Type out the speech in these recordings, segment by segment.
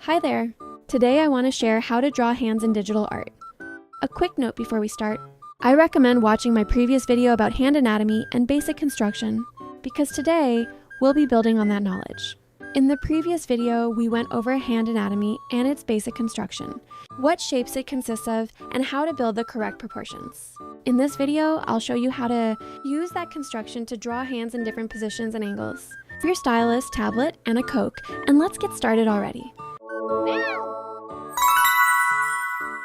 Hi there! Today I want to share how to draw hands in digital art. A quick note before we start. I recommend watching my previous video about hand anatomy and basic construction, because today we'll be building on that knowledge. In the previous video, we went over hand anatomy and its basic construction, what shapes it consists of, and how to build the correct proportions. In this video, I'll show you how to use that construction to draw hands in different positions and angles. For your stylus, tablet, and a Coke, and let's get started already.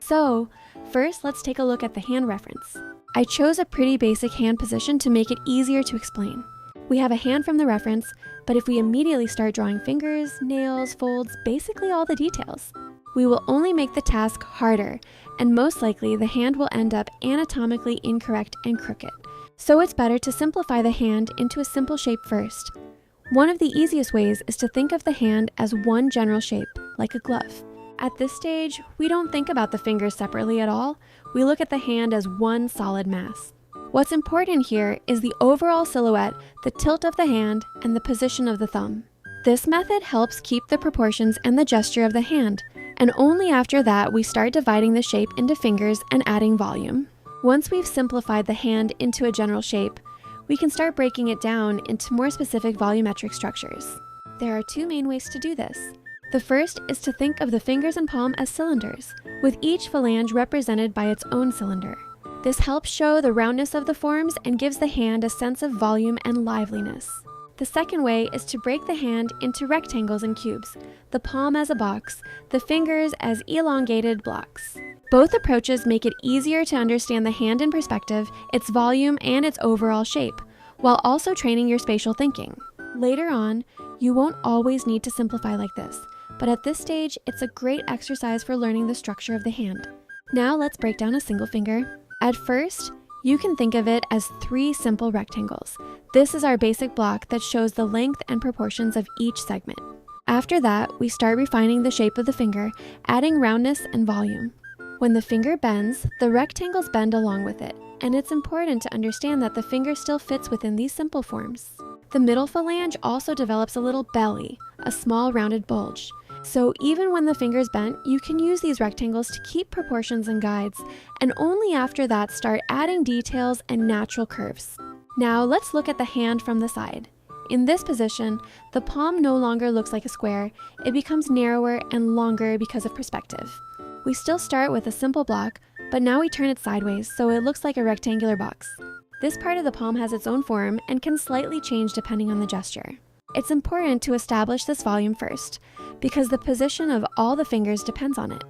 So, first let's take a look at the hand reference. I chose a pretty basic hand position to make it easier to explain. We have a hand from the reference, but if we immediately start drawing fingers, nails, folds, basically all the details, we will only make the task harder, and most likely the hand will end up anatomically incorrect and crooked. So it's better to simplify the hand into a simple shape first. One of the easiest ways is to think of the hand as one general shape, like a glove. At this stage, we don't think about the fingers separately at all. We look at the hand as one solid mass. What's important here is the overall silhouette, the tilt of the hand, and the position of the thumb. This method helps keep the proportions and the gesture of the hand, and only after that we start dividing the shape into fingers and adding volume. Once we've simplified the hand into a general shape, we can start breaking it down into more specific volumetric structures. There are two main ways to do this. The first is to think of the fingers and palm as cylinders, with each phalange represented by its own cylinder. This helps show the roundness of the forms and gives the hand a sense of volume and liveliness. The second way is to break the hand into rectangles and cubes, the palm as a box, the fingers as elongated blocks. Both approaches make it easier to understand the hand in perspective, its volume, and its overall shape, while also training your spatial thinking. Later on, you won't always need to simplify like this, but at this stage, it's a great exercise for learning the structure of the hand. Now let's break down a single finger. At first, you can think of it as 3 simple rectangles. This is our basic block that shows the length and proportions of each segment. After that, we start refining the shape of the finger, adding roundness and volume. When the finger bends, the rectangles bend along with it, and it's important to understand that the finger still fits within these simple forms. The middle phalange also develops a little belly, a small rounded bulge. So even when the finger's bent, you can use these rectangles to keep proportions and guides, and only after that start adding details and natural curves. Now let's look at the hand from the side. In this position, the palm no longer looks like a square, it becomes narrower and longer because of perspective. We still start with a simple block, but now we turn it sideways so it looks like a rectangular box. This part of the palm has its own form and can slightly change depending on the gesture. It's important to establish this volume first, because the position of all the fingers depends on it.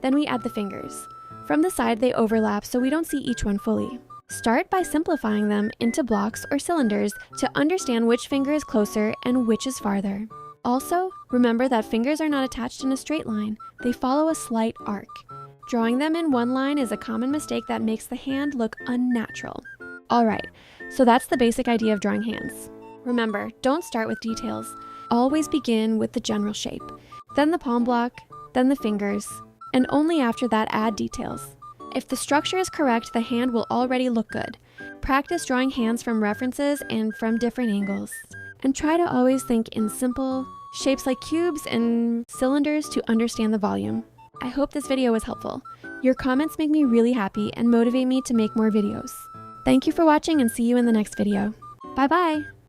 Then we add the fingers. From the side they overlap so we don't see each one fully. Start by simplifying them into blocks or cylinders to understand which finger is closer and which is farther. Also, remember that fingers are not attached in a straight line, they follow a slight arc. Drawing them in one line is a common mistake that makes the hand look unnatural. Alright, so that's the basic idea of drawing hands. Remember, don't start with details. Always begin with the general shape, then the palm block, then the fingers, and only after that add details. If the structure is correct, the hand will already look good. Practice drawing hands from references and from different angles. And try to always think in simple shapes like cubes and cylinders to understand the volume. I hope this video was helpful. Your comments make me really happy and motivate me to make more videos. Thank you for watching and see you in the next video. Bye bye!